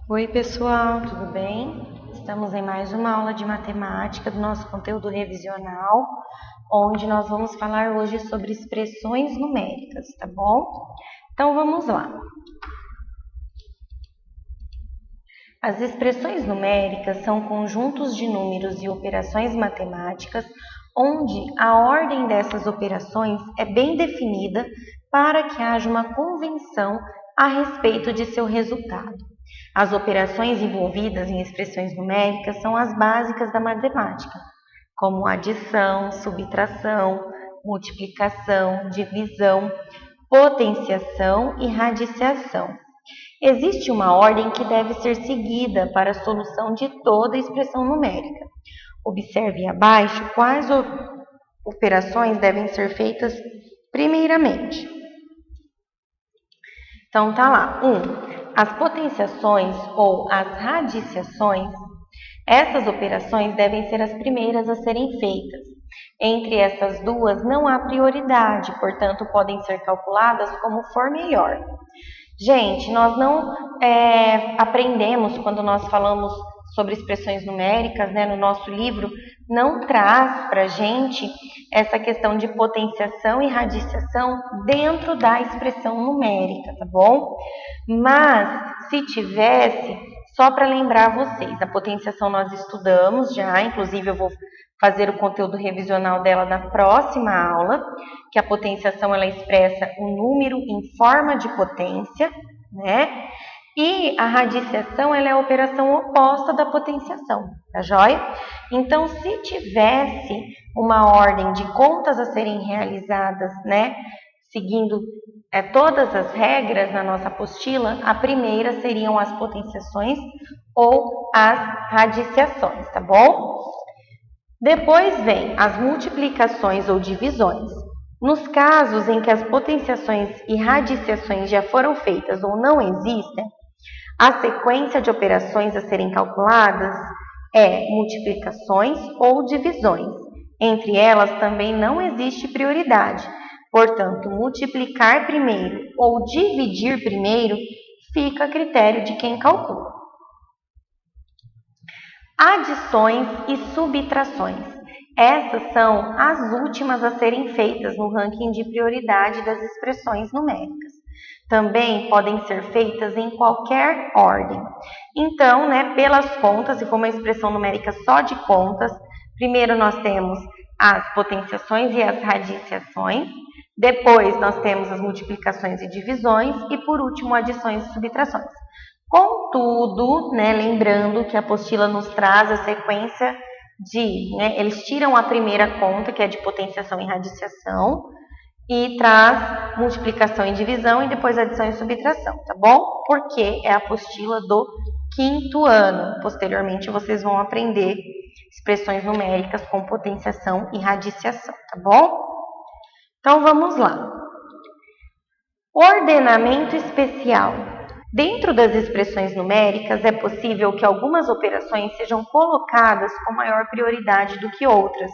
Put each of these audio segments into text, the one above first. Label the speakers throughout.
Speaker 1: Oi, pessoal, tudo bem? Estamos em mais uma aula de matemática do nosso conteúdo revisional, onde nós vamos falar hoje sobre expressões numéricas, tá bom? Então, vamos lá. As expressões numéricas são conjuntos de números e operações matemáticas, onde a ordem dessas operações é bem definida para que haja uma convenção a respeito de seu resultado. As operações envolvidas em expressões numéricas são as básicas da matemática, como adição, subtração, multiplicação, divisão, potenciação e radiciação. Existe uma ordem que deve ser seguida para a solução de toda expressão numérica. Observe abaixo quais operações devem ser feitas primeiramente. Então, tá lá. 1. As potenciações ou as radiciações. Essas operações devem ser as primeiras a serem feitas. Entre essas duas não há prioridade, portanto, podem ser calculadas como for melhor. Gente, nós não aprendemos quando nós falamos sobre expressões numéricas, né? No nosso livro, não traz para a gente essa questão de potenciação e radiciação dentro da expressão numérica, tá bom? Mas, se tivesse, só para lembrar vocês, a potenciação nós estudamos já, inclusive eu vou fazer o conteúdo revisional dela na próxima aula, que a potenciação ela expressa um número em forma de potência, né? E a radiciação ela é a operação oposta da potenciação, tá joia? Então, se tivesse uma ordem de contas a serem realizadas, né, seguindo todas as regras na nossa apostila, a primeira seriam as potenciações ou as radiciações, tá bom? Depois vem as multiplicações ou divisões. Nos casos em que as potenciações e radiciações já foram feitas ou não existem, a sequência de operações a serem calculadas é multiplicações ou divisões. Entre elas também não existe prioridade. Portanto, multiplicar primeiro ou dividir primeiro fica a critério de quem calcula. Adições e subtrações. Essas são as últimas a serem feitas no ranking de prioridade das expressões numéricas. Também podem ser feitas em qualquer ordem. Então, pelas contas, se for uma expressão numérica só de contas, primeiro nós temos as potenciações e as radiciações, depois nós temos as multiplicações e divisões e, por último, adições e subtrações. Contudo, lembrando que a apostila nos traz a sequência de, eles tiram a primeira conta, que é de potenciação e radiciação, e traz multiplicação e divisão e depois adição e subtração, tá bom? Porque é a apostila do 5º ano. Posteriormente, vocês vão aprender expressões numéricas com potenciação e radiciação, tá bom? Então, vamos lá. Ordenamento especial. Dentro das expressões numéricas, é possível que algumas operações sejam colocadas com maior prioridade do que outras,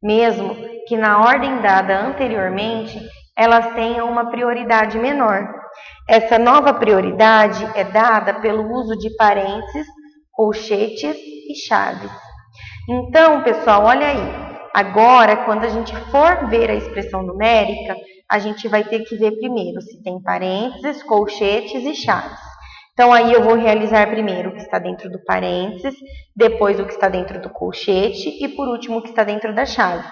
Speaker 1: mesmo que na ordem dada anteriormente, elas tenham uma prioridade menor. Essa nova prioridade é dada pelo uso de parênteses, colchetes e chaves. Então, pessoal, olha aí. Agora, quando a gente for ver a expressão numérica, a gente vai ter que ver primeiro se tem parênteses, colchetes e chaves. Então, aí eu vou realizar primeiro o que está dentro do parênteses, depois o que está dentro do colchete e, por último, o que está dentro da chave.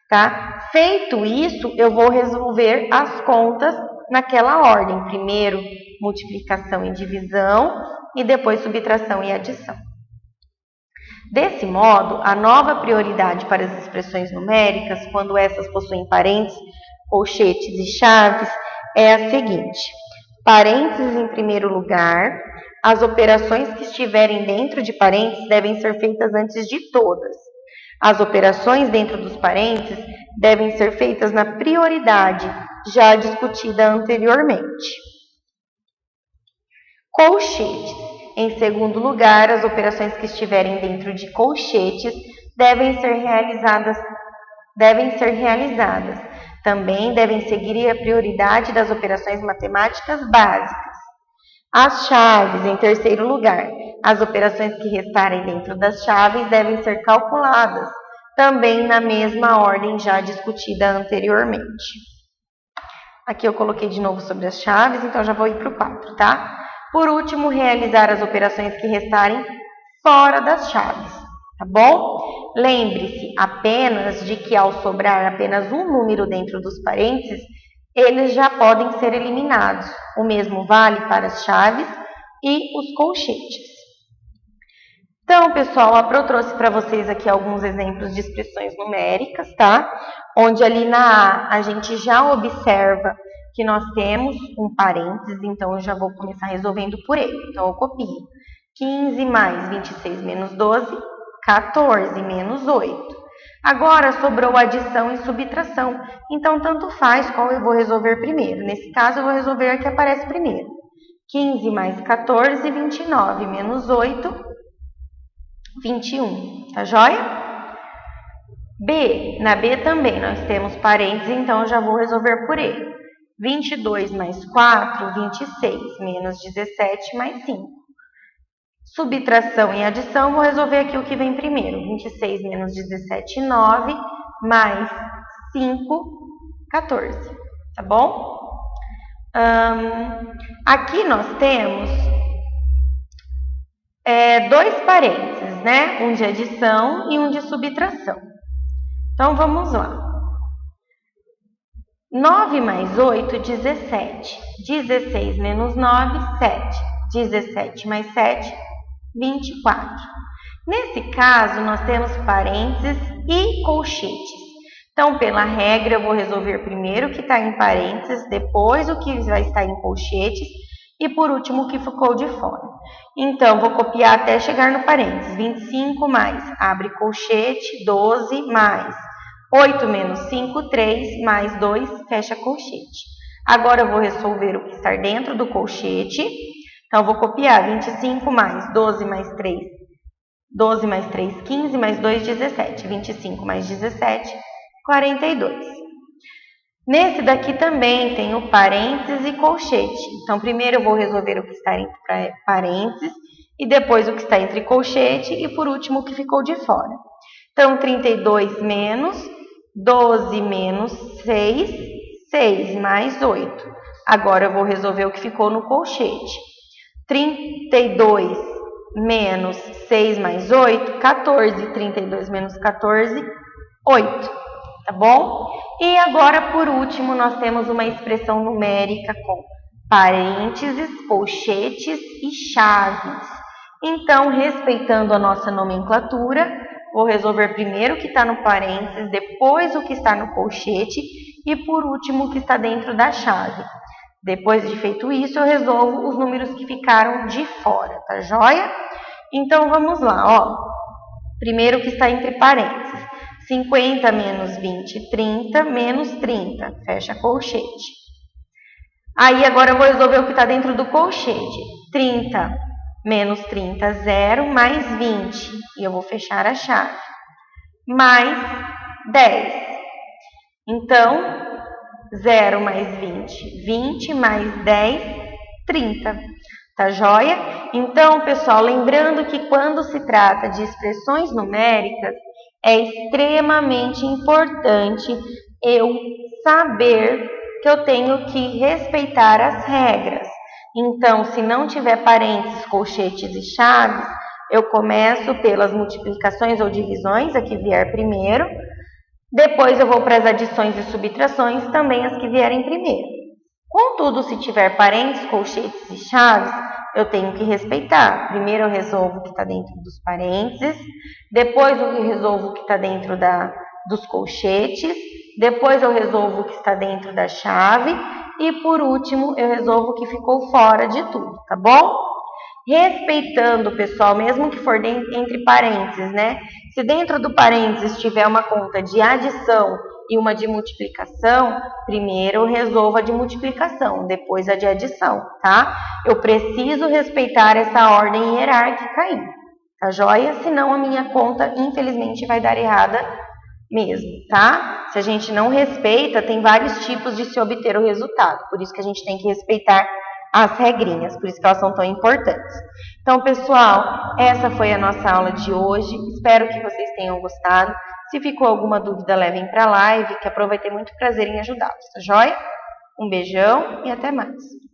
Speaker 1: Tá? Feito isso, eu vou resolver as contas naquela ordem. Primeiro, multiplicação e divisão e depois subtração e adição. Desse modo, a nova prioridade para as expressões numéricas, quando essas possuem parênteses, colchetes e chaves, é a seguinte. Parênteses em primeiro lugar, as operações que estiverem dentro de parênteses devem ser feitas antes de todas. As operações dentro dos parênteses devem ser feitas na prioridade, já discutida anteriormente. Colchetes. Em segundo lugar, as operações que estiverem dentro de colchetes devem ser realizadas. Também devem seguir a prioridade das operações matemáticas básicas. As chaves, em terceiro lugar, as operações que restarem dentro das chaves devem ser calculadas, também na mesma ordem já discutida anteriormente. Aqui eu coloquei de novo sobre as chaves, então já vou ir para o 4, tá? Por último, realizar as operações que restarem fora das chaves, tá bom? Lembre-se apenas de que ao sobrar apenas um número dentro dos parênteses, eles já podem ser eliminados. O mesmo vale para as chaves e os colchetes. Então, pessoal, a Pro trouxe para vocês aqui alguns exemplos de expressões numéricas, tá? Onde ali na A gente já observa que nós temos um parênteses, então eu já vou começar resolvendo por ele. Então, eu copio. 15 mais 26 menos 12, 14 menos 8. Agora, sobrou adição e subtração. Então, tanto faz qual eu vou resolver primeiro. Nesse caso, eu vou resolver a que aparece primeiro. 15 mais 14, 29 menos 8, 21, tá joia? B, na B também nós temos parênteses, então eu já vou resolver por ele. 22 mais 4, 26, menos 17 mais 5. Subtração e adição, vou resolver aqui o que vem primeiro. 26 menos 17, 9, mais 5, 14, tá bom? Aqui nós temos dois parênteses, né? Um de adição e um de subtração. Então, vamos lá. 9 mais 8, 17. 16 menos 9, 7. 17 mais 7, 24. Nesse caso, nós temos parênteses e colchetes. Então, pela regra, eu vou resolver primeiro o que está em parênteses, depois o que vai estar em colchetes e, por último, o que ficou de fora. Então, vou copiar até chegar no parênteses. 25 mais, abre colchete, 12 mais 8 menos 5, 3, mais 2, fecha colchete. Agora, eu vou resolver o que está dentro do colchete. Então, eu vou copiar 25 mais 12 mais 3, 12 mais 3, 15, mais 2, 17. 25 mais 17, 42. Nesse daqui também tem o parênteses e colchete. Então, primeiro eu vou resolver o que está entre parênteses e depois o que está entre colchete e, por último, o que ficou de fora. Então, 32 menos 12 menos 6, 6 mais 8. Agora eu vou resolver o que ficou no colchete. 32 menos 6 mais 8, 14. 32 menos 14, 8. Tá bom? E agora, por último, nós temos uma expressão numérica com parênteses, colchetes e chaves. Então, respeitando a nossa nomenclatura, vou resolver primeiro o que está no parênteses, depois o que está no colchete e, por último, o que está dentro da chave. Depois de feito isso, eu resolvo os números que ficaram de fora, tá joia? Então, vamos lá, ó. Primeiro o que está entre parênteses. 50 menos 20, 30, menos 30, fecha colchete. Aí, agora eu vou resolver o que está dentro do colchete. 30 menos 30, 0, mais 20, e eu vou fechar a chave. Mais 10. Então, 0 mais 20, 20 mais 10, 30. Tá joia? Então, pessoal, lembrando que quando se trata de expressões numéricas, é extremamente importante eu saber que eu tenho que respeitar as regras. Então, se não tiver parênteses, colchetes e chaves, eu começo pelas multiplicações ou divisões, a que vier primeiro. Depois eu vou para as adições e subtrações, também as que vierem primeiro. Contudo, se tiver parênteses, colchetes e chaves, eu tenho que respeitar. Primeiro eu resolvo o que está dentro dos parênteses, depois eu resolvo o que está dentro dos colchetes, depois eu resolvo o que está dentro da chave e, por último, eu resolvo o que ficou fora de tudo, tá bom? Respeitando, pessoal, mesmo que for entre parênteses, né? Se dentro do parênteses tiver uma conta de adição e uma de multiplicação, primeiro eu resolvo a de multiplicação, depois a de adição, tá? Eu preciso respeitar essa ordem hierárquica aí, tá joia? Senão a minha conta, infelizmente, vai dar errada mesmo, tá? Se a gente não respeita, tem vários tipos de se obter o resultado, por isso que a gente tem que respeitar as regrinhas, por isso que elas são tão importantes. Então, pessoal, essa foi a nossa aula de hoje. Espero que vocês tenham gostado. Se ficou alguma dúvida, levem para a live, que eu vou ter muito prazer em ajudá-los, tá joia? Um beijão e até mais!